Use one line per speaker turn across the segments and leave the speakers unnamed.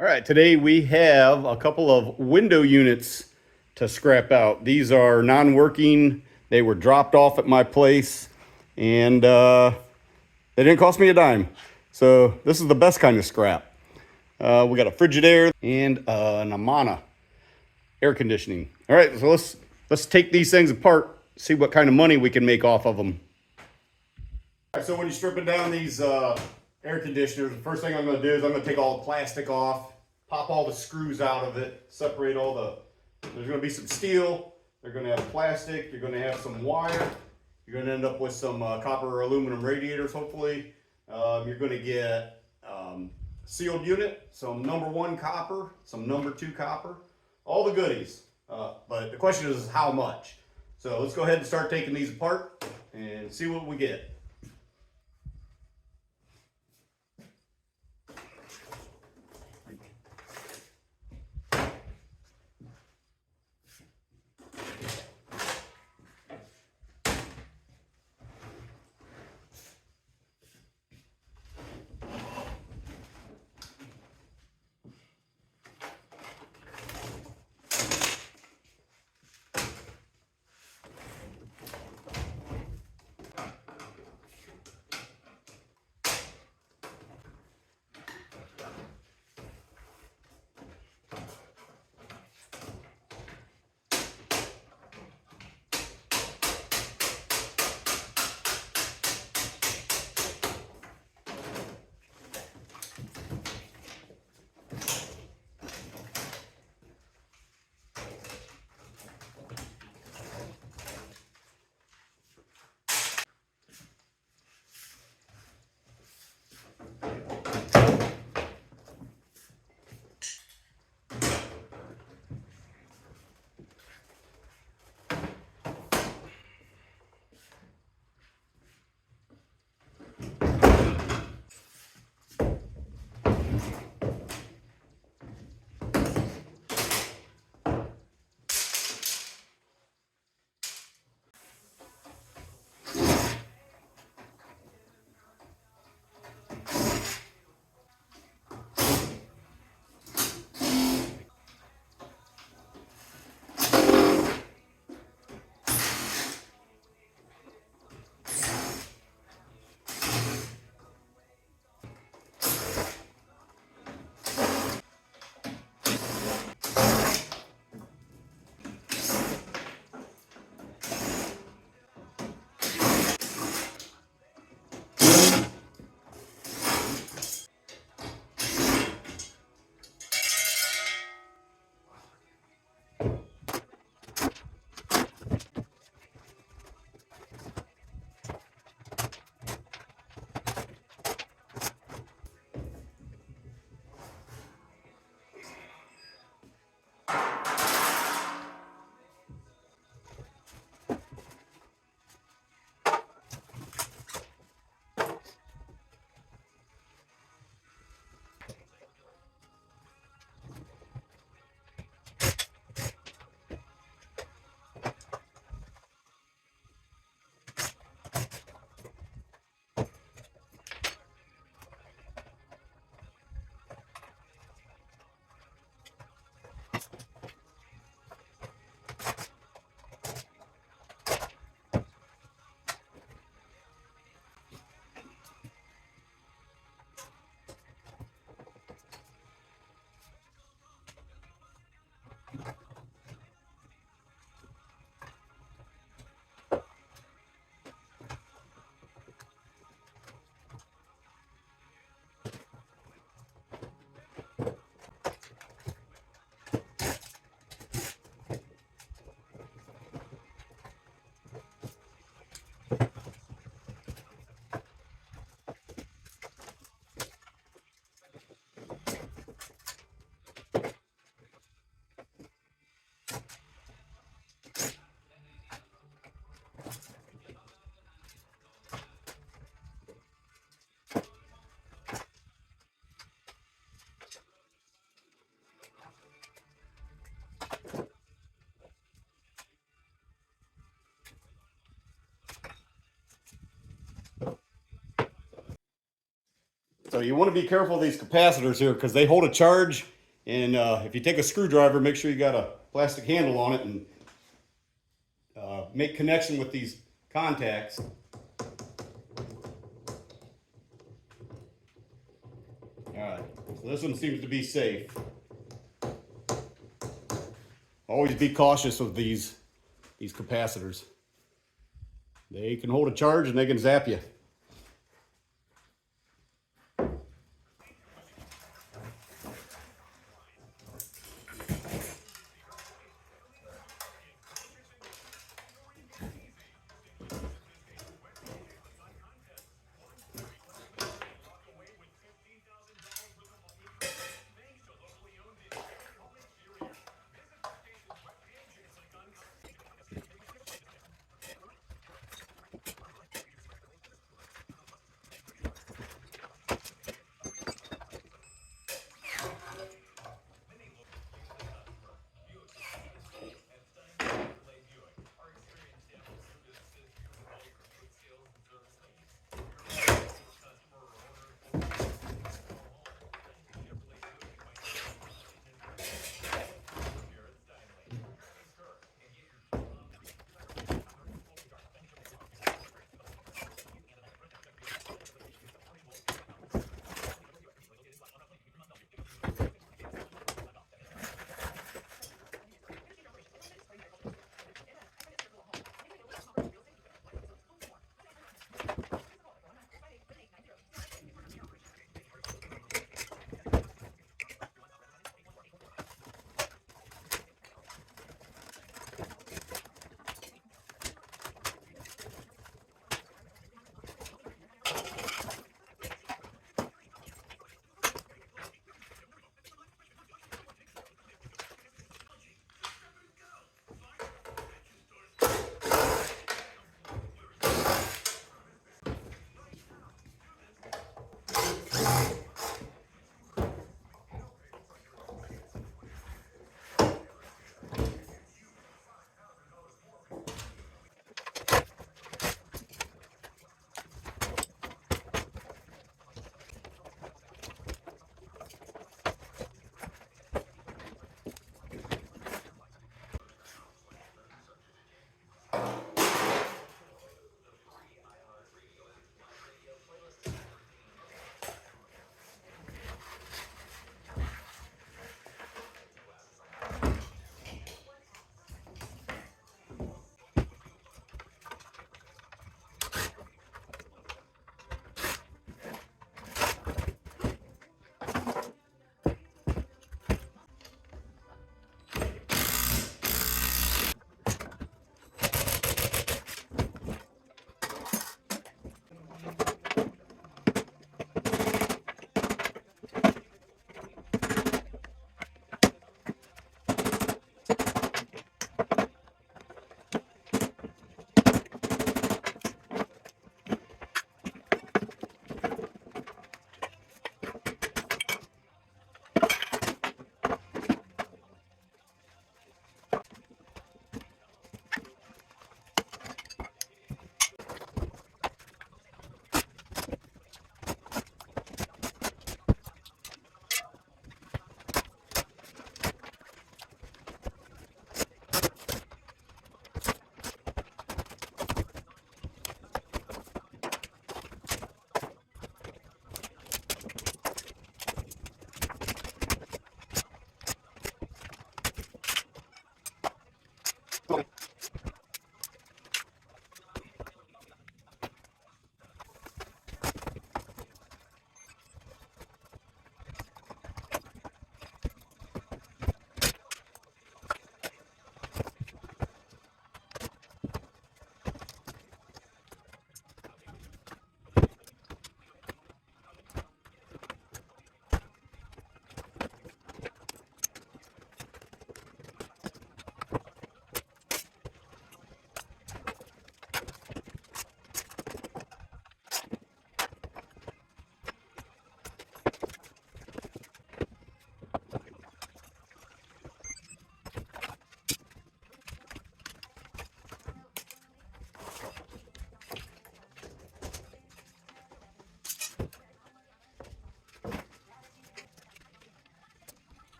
All right, today we have a couple of window units to scrap out. These are non-working. They were dropped off at my place and they didn't cost me a dime. So this is the best kind of scrap. We got a Frigidaire and an Amana air conditioning. All right, so let's take these things apart, see what kind of money we can make off of them. All right, so when you're stripping down these air conditioners, the first thing I'm going to do is I'm going to take all the plastic off, pop all the screws out of it, separate all there's going to be some steel, they're going to have plastic, you're going to have some wire, you're going to end up with some copper or aluminum radiators hopefully. You're going to get sealed unit, some #1 copper, some #2 copper, all the goodies. But the question is how much. So let's go ahead and start taking these apart and see what we get. So you want to be careful of these capacitors here because they hold a charge, and if you take a screwdriver, make sure you got a plastic handle on it and make connection with these contacts. Alright, so this one seems to be safe. Always be cautious of these capacitors. They can hold a charge and they can zap you.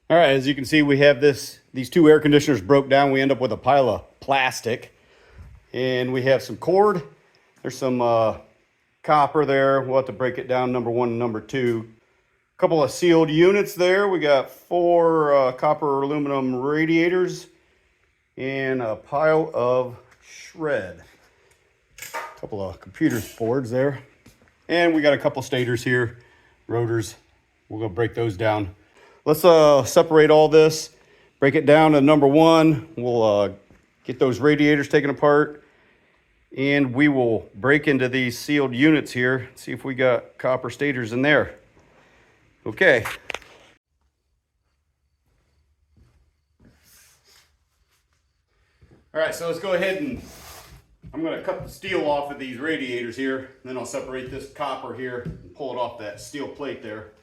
All right, as you can see, we have these two air conditioners broke down. We end up with a pile of plastic. And we have some cord. There's some copper there. We'll have to break it down, number one and number two. A couple of sealed units there. We got 4 copper aluminum radiators and a pile of shred. A couple of computer boards there. And we got a couple stators here, rotors. We'll go break those down. Let's separate all this, break it down to number one. We'll get those radiators taken apart, and we will break into these sealed units here, see if we got copper stators in there. Okay. All right, so let's go ahead and I'm gonna cut the steel off of these radiators here, and then I'll separate this copper here and pull it off that steel plate there.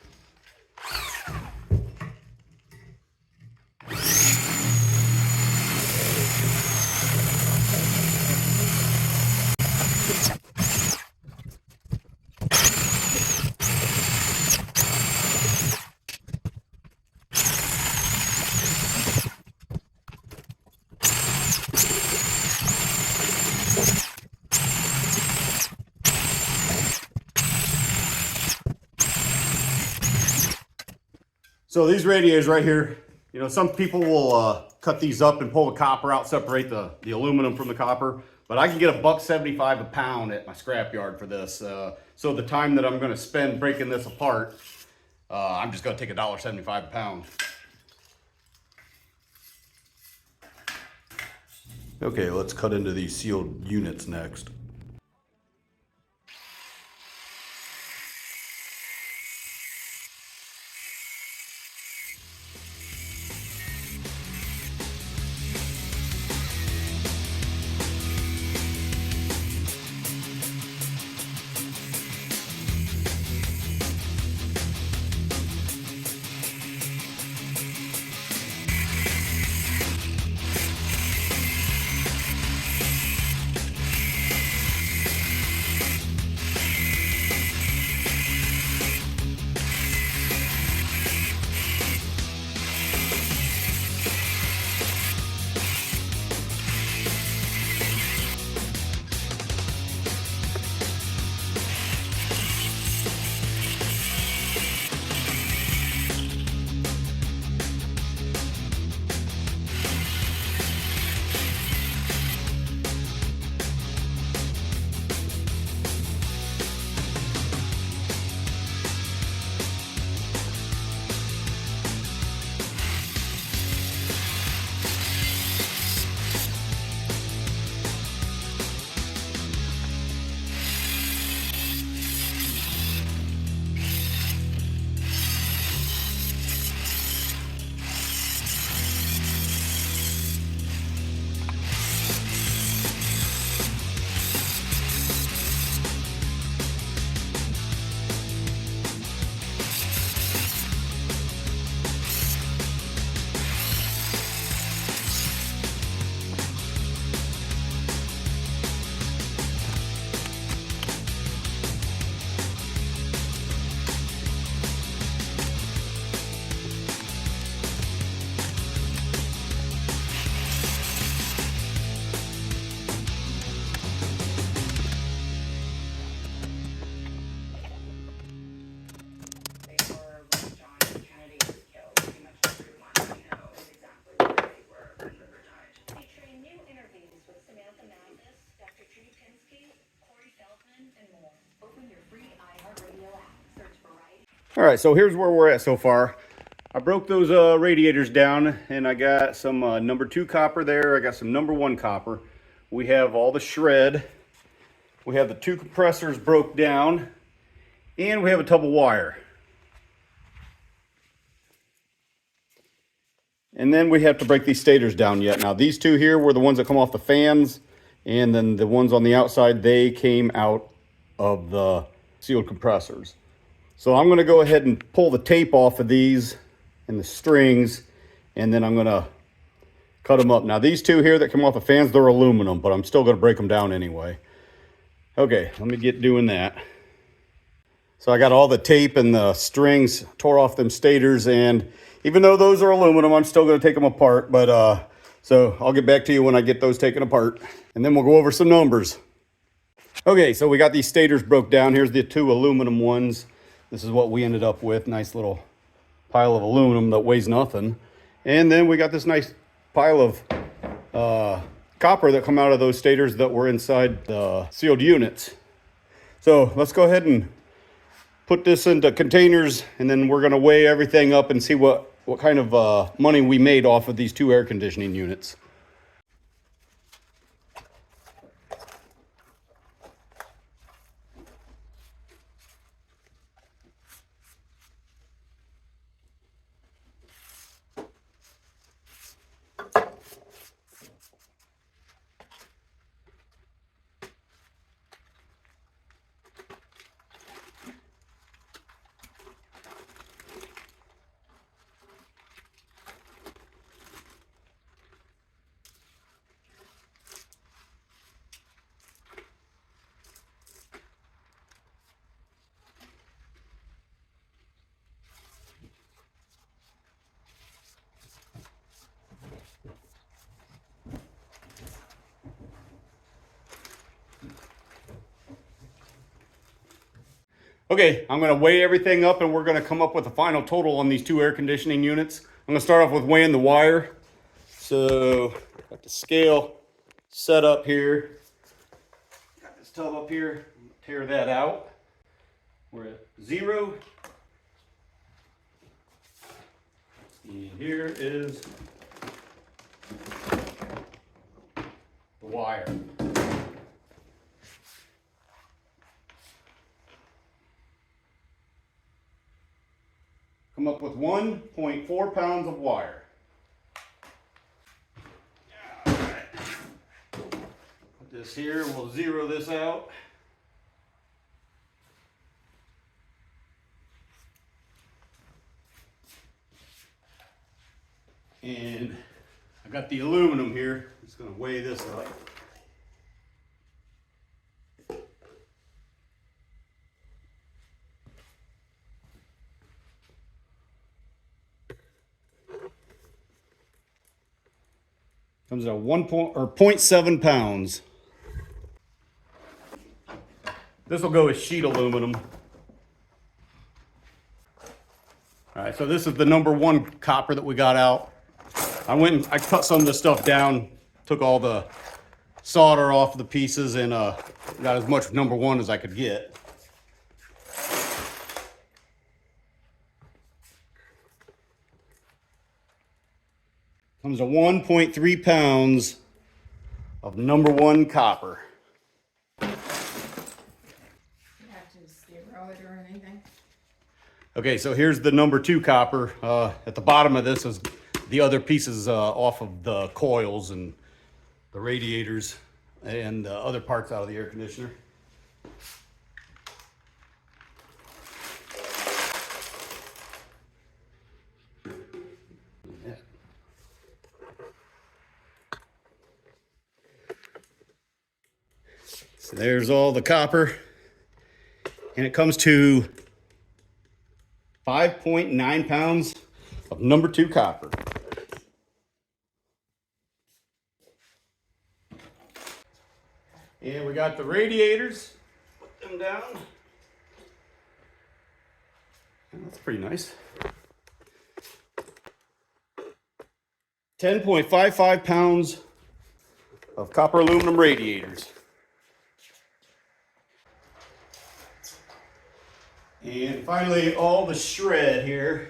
So these radiators right here, you know, some people will cut these up and pull the copper out, separate the aluminum from the copper, but I can get $1.75 a pound at my scrapyard for this. So the time that I'm gonna spend breaking this apart, I'm just gonna take $1.75 a pound. Okay, let's cut into these sealed units next. All right, so here's where we're at so far. I broke those radiators down, and I got some number 2 copper there. I got some number 1 copper. We have all the shred. We have the 2 compressors broke down, and we have a tub of wire. And then we have to break these stators down yet. Now these 2 here were the ones that come off the fans, and then the ones on the outside, they came out of the sealed compressors. So I'm gonna go ahead and pull the tape off of these and the strings, and then I'm gonna cut them up. Now these 2 here that come off the fans, they're aluminum, but I'm still gonna break them down anyway. Okay, let me get doing that. So I got all the tape and the strings, tore off them stators, and Even though those are aluminum, I'm still going to take them apart. But so I'll get back to you when I get those taken apart. And then we'll go over some numbers. Okay, so we got these stators broke down. Here's the two aluminum ones. This is what we ended up with. Nice little pile of aluminum that weighs nothing. And then we got this nice pile of copper that come out of those stators that were inside the sealed units. So let's go ahead and put this into containers, and then we're going to weigh everything up and see what kind of money we made off of these two air conditioning units. Okay, I'm going to weigh everything up and we're going to come up with a final total on these two air conditioning units. I'm going to start off with weighing the wire. So, got the scale set up here. Got this tub up here. Tear that out. We're at 0. And here is the wire. Come up with 1.4 pounds of wire. All right. Put this here, we'll zero this out. And I got the aluminum here. I'm just going to weigh this up. Comes out 0.7 pounds. This will go with sheet aluminum. All right, so this is the #1 copper that we got out. I went and I cut some of this stuff down, took all the solder off the pieces, and got as much #1 as I could get. Comes to 1.3 pounds of #1 copper.
You have to zero it or anything.
Okay, so here's the #2 copper. At the bottom of this is the other pieces off of the coils and the radiators and other parts out of the air conditioner. So there's all the copper, and it comes to 5.9 pounds of #2 copper. And we got the radiators. Put them down. That's pretty nice. 10.55 pounds of copper aluminum radiators. And finally, all the shred here.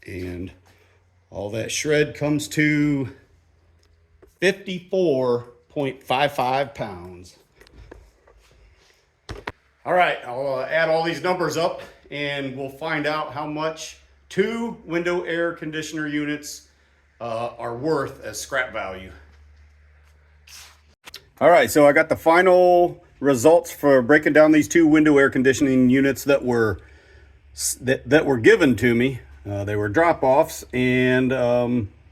And all that shred comes to 54.55 pounds. All right, I'll add all these numbers up and we'll find out how much 2 window air conditioner units are worth as scrap value. All right, so I got the final results for breaking down these 2 window air conditioning units that were given to me. They were drop-offs, and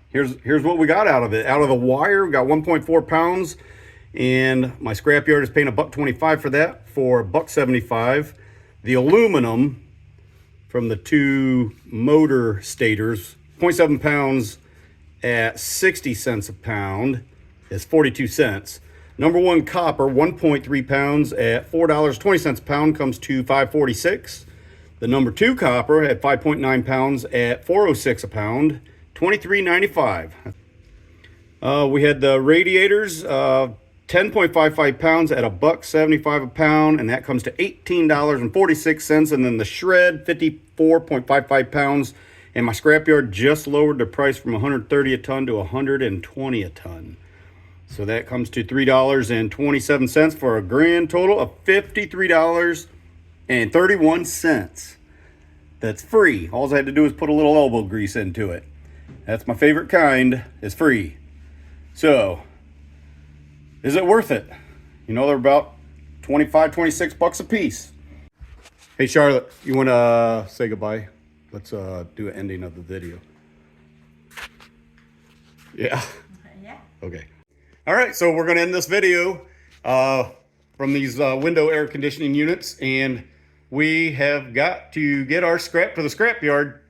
here's what we got out of it. Out of the wire, we got 1.4 pounds, and my scrapyard is paying $1.25 for that, for $1.75. The aluminum from the 2 motor stators, 0.7 pounds at 60 cents a pound, is 42 cents. Number 1 copper, 1.3 pounds at $4.20 a pound, comes to $5.46. The number 2 copper at 5.9 pounds at $4.06 a pound, $23.95. We had the radiators, 10.55 pounds at $1.75 a pound, and that comes to $18.46. And then the shred, 54.55 pounds, and my scrapyard just lowered the price from $130 a ton to $120 a ton. So that comes to $3.27 for a grand total of $53.31. That's free. All I had to do is put a little elbow grease into it. That's my favorite kind, is free. So, is it worth it? You know, they're about 25, 26 bucks a piece. Hey Charlotte, you want to say goodbye? Let's do an ending of the video. Yeah.
Yeah.
Okay. All right, so we're going to end this video from these window air conditioning units, and we have got to get our scrap to the scrap yard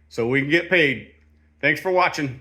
so we can get paid. Thanks for watching.